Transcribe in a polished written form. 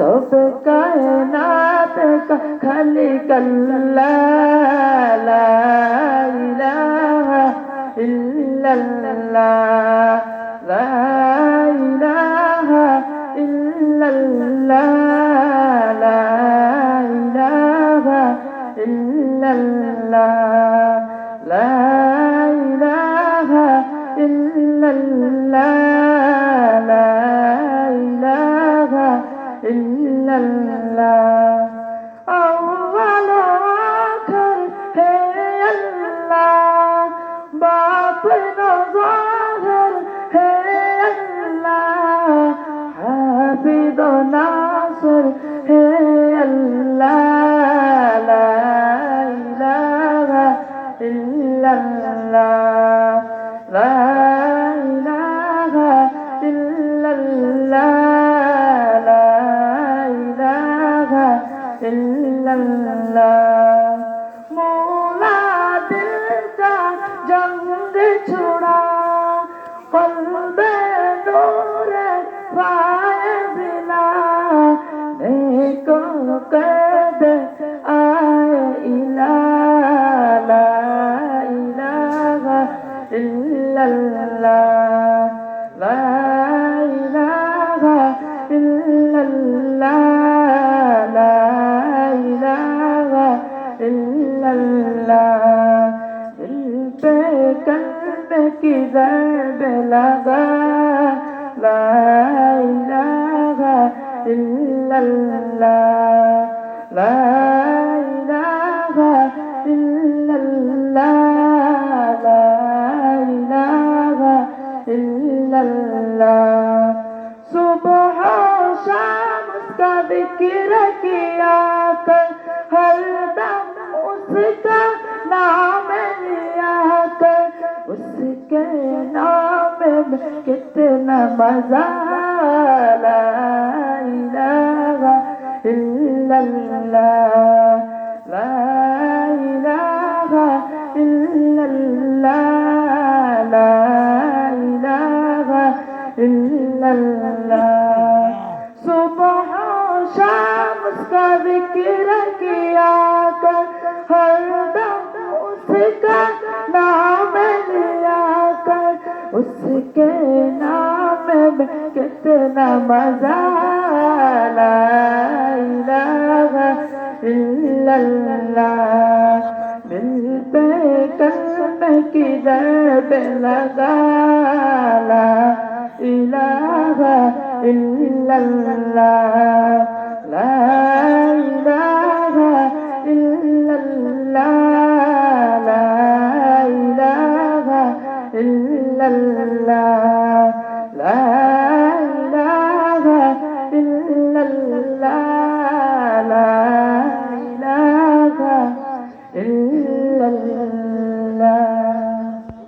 सब कायनात का खालिक अल्लाह ला इलाहा इल्लल्लाह ला इलाहा इल्लल्लाह ला इलाहा इल्लल्लाह ला इलाहा इल्लल्लाह ला इलाहा इल्लल्लाह अव्वल आखिर है अल्लाह बातिन ज़ाहिर है अल्लाह हाफिज़ नासिर है अल्लाह ला इलाहा इल्लल्लाह ला इलाहा इल्लल्लाह ला इलाहा इल्लल्लाह मौला दिल का जंग छुड़ा क़ल्बे नूर पाए बिना नेकों कैद आए इलाहा ला इलाहा इल्लल्लाह ला इलाहा इल्लल्लाह ला इलाहा इल्लल्लाह दिल पे कल्ब की ज़रब लगा ला इलाहा इल्लल्लाह ला इलाहा इल्लल्लाह ला इलाहा इल्लल्लाह सुबह शाम उसका जिक्र किया कर हर दम उसका नाम लिया कर उसके नाम में कितना मजा ला इलाहा इल्लल्लाह ला इलाहा इल्लल्लाह ला इलाहा इल्लल्लाह सुबह शाम उसका जिक्र किया कर हर दम उसका नाम लिया कर उसके नाम में कितना मजा ला इलाहा इल्लल्लाह दिल पे कल्ब की ज़रब लगा ला इलाहा इल्लल्लाह